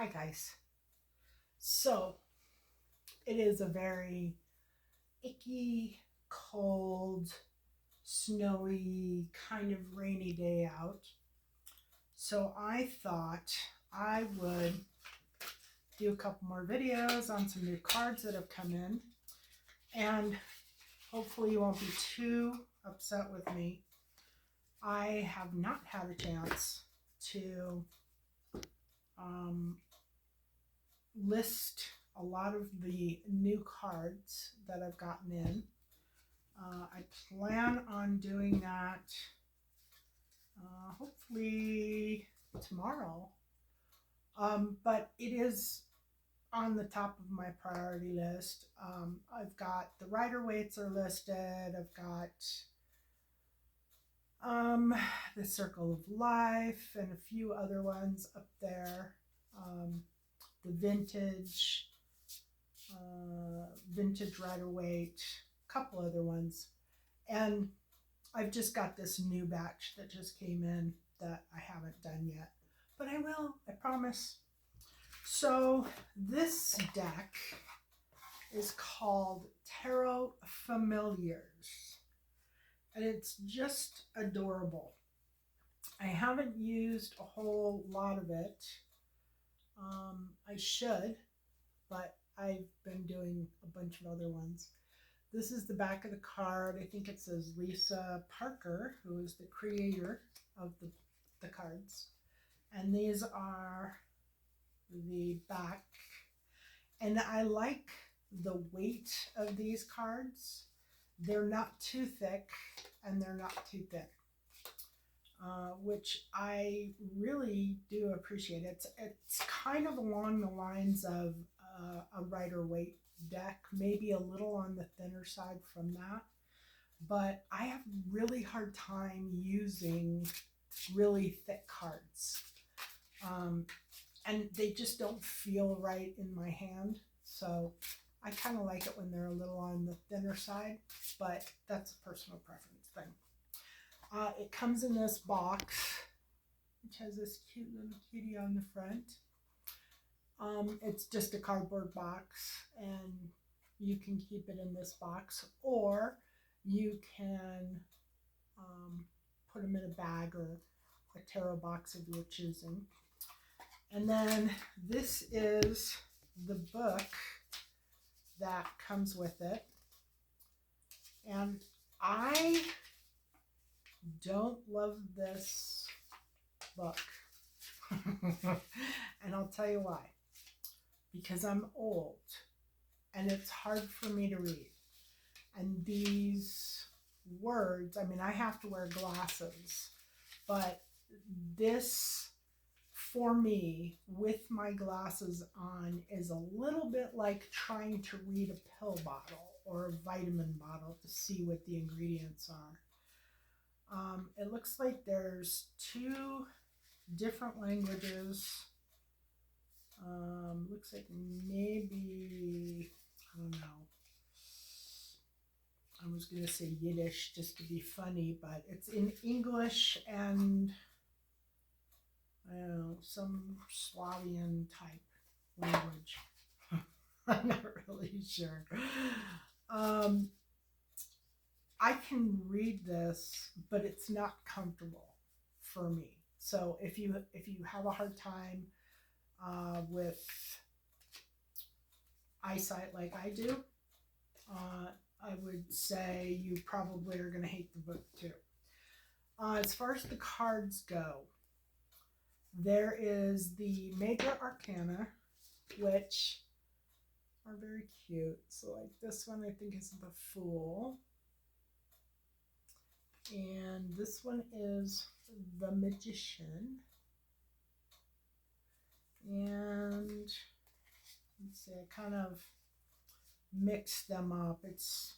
Hi guys. So it is a very icky, cold, snowy, kind of rainy day out. So I thought I would do a couple more videos on some new cards that have come in. And hopefully you won't be too upset with me. I have not had a chance to um, list a lot of the new cards that I've gotten in. I plan on doing that hopefully tomorrow. But it is on the top of my priority list. I've got the Rider Waits are listed. I've got the Circle of Life and a few other ones up there. The vintage Rider Waite, a couple other ones. And I've just got this new batch that just came in that I haven't done yet, but I will, I promise. So this deck is called Tarot Familiars, and it's just adorable. I haven't used a whole lot of it. I should, but I've been doing a bunch of other ones. This is the back of the card. I think it says Lisa Parker, who is the creator of the cards. And these are the back. And I like the weight of these cards. They're not too thick and they're not too thin, which I really do appreciate. It's kind of along the lines of a Rider Waite deck, maybe a little on the thinner side from that, but I have really hard time using really thick cards, and they just don't feel right in my hand. So I kind of like it when they're a little on the thinner side, but that's a personal preference thing. It comes in this box, which has this cute little kitty on the front. It's just a cardboard box, and you can keep it in this box, or you can put them in a bag or a tarot box of your choosing. And then this is the book that comes with it. And I don't love this book. And I'll tell you why. Because I'm old and it's hard for me to read. And these words, I mean, I have to wear glasses, but this, for me, with my glasses on, is a little bit like trying to read a pill bottle or a vitamin bottle to see what the ingredients are. It looks like there's two different languages. Looks like maybe, I don't know, I was going to say Yiddish just to be funny, but it's in English and, I don't know, some Slavian type language. I'm not really sure. I can read this, but it's not comfortable for me. So if you have a hard time with eyesight like I do, I would say you probably are going to hate the book too. As far as the cards go, there is the Major Arcana, which are very cute. So like this one I think is the Fool. And this one is the Magician. And let's see, I kind of mixed them up. It's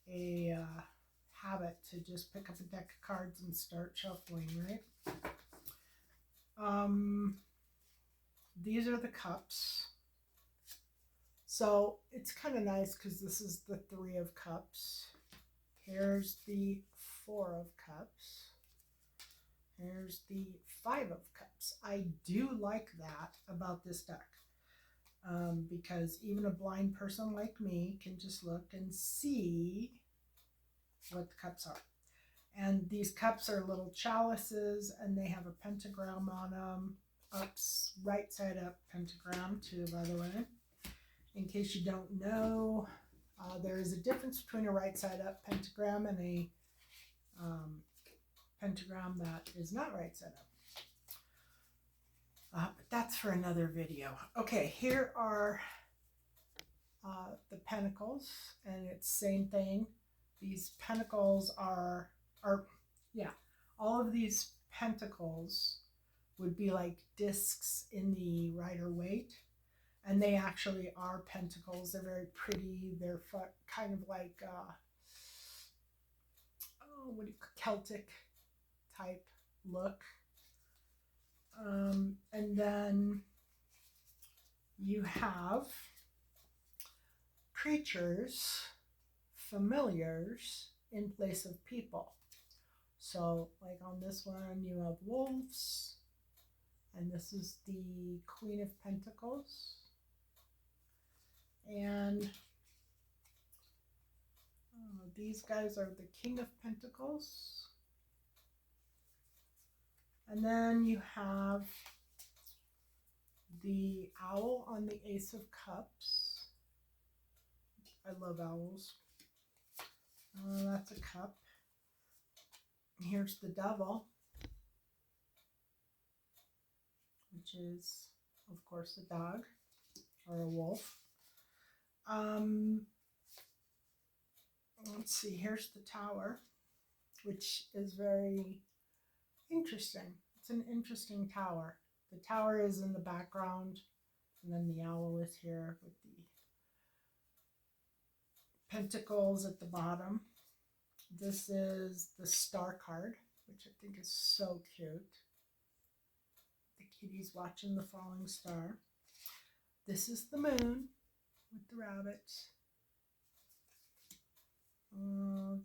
a habit to just pick up a deck of cards and start shuffling, right? These are the cups. So it's kind of nice because this is the Three of Cups. Here's the Four of Cups. Here's the Five of Cups. Cups. I do like that about this deck, because even a blind person like me can just look and see what the cups are. And these cups are little chalices, and they have a pentagram on them. Right side up pentagram too, by the way. In case you don't know, there is a difference between a right side up pentagram and a pentagram that is not right side up. But that's for another video. Okay, here are the pentacles, and it's same thing. These pentacles are all of these pentacles would be like discs in the Rider-Waite, and they actually are pentacles. They're very pretty. They're kind of like Celtic type look. And then you have creatures, familiars in place of people. So like on this one you have wolves, and this is the Queen of Pentacles, and these guys are the King of Pentacles, and then you have the owl on the Ace of Cups. I love owls. That's a cup. Here's the devil, which is, of course, a dog or a wolf. Let's see, here's the tower, which is very interesting. It's an interesting tower. The tower is in the background, and then the owl is here with the pentacles at the bottom. This is the star card, which I think is so cute. The kitty's watching the falling star. This is the moon with the rabbit.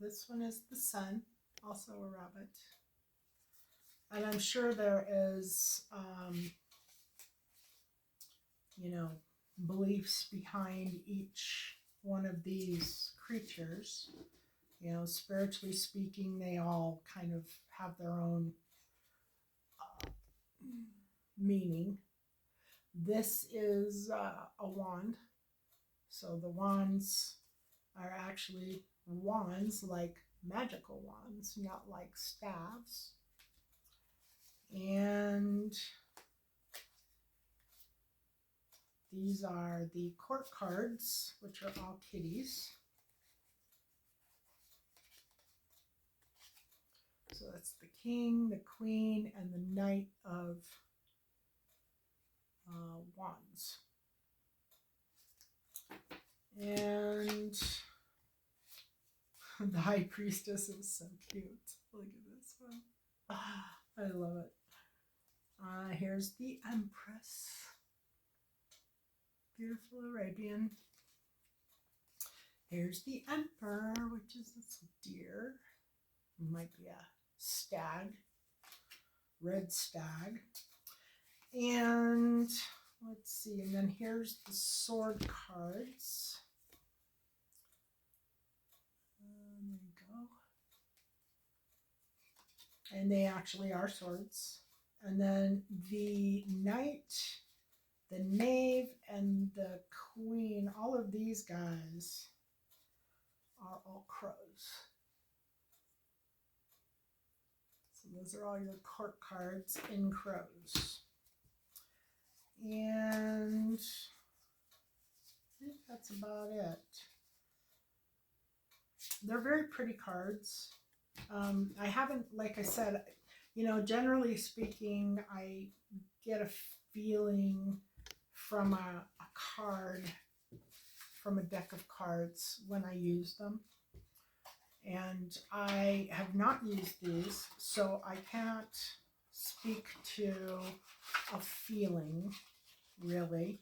This one is the sun, also a rabbit. And I'm sure there is, beliefs behind each one of these creatures. Spiritually speaking, they all kind of have their own meaning. This is a wand. So the wands are actually wands, like magical wands, not like staves. And these are the court cards, which are all kitties. So that's the King, the Queen, and the Knight of Wands. And the High Priestess is so cute. Look at this one. I love it. Here's the Empress. Beautiful Arabian. Here's the Emperor, which is this deer. It might be a stag, red stag. And let's see, and then here's the sword cards. There you go. And they actually are swords. And then the Knight, the Knave, and the Queen, all of these guys are all crows. So those are all your court cards in crows. And I think that's about it. They're very pretty cards. I haven't, like I said, generally speaking, I get a feeling from a card, from a deck of cards when I use them. And I have not used these, so I can't speak to a feeling, really.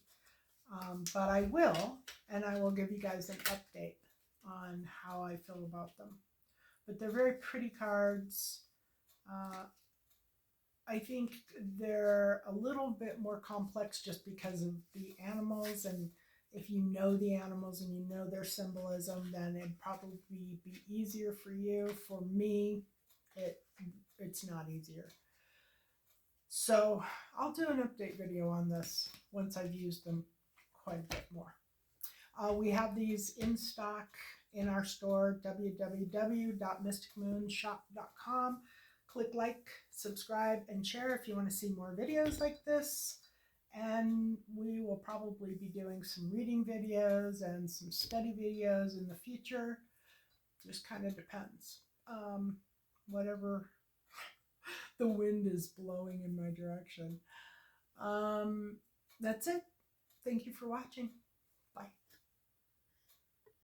But I will, and I will give you guys an update on how I feel about them. But they're very pretty cards. I think they're a little bit more complex just because of the animals, and if you know the animals and you know their symbolism, then it'd probably be easier for you. For me, it's not easier. So I'll do an update video on this once I've used them quite a bit more. We have these in stock in our store, www.mysticmoonshop.com. Click like, subscribe, and share if you want to see more videos like this. And we will probably be doing some reading videos and some study videos in the future. Just kind of depends. Whatever the wind is blowing in my direction. That's it. Thank you for watching.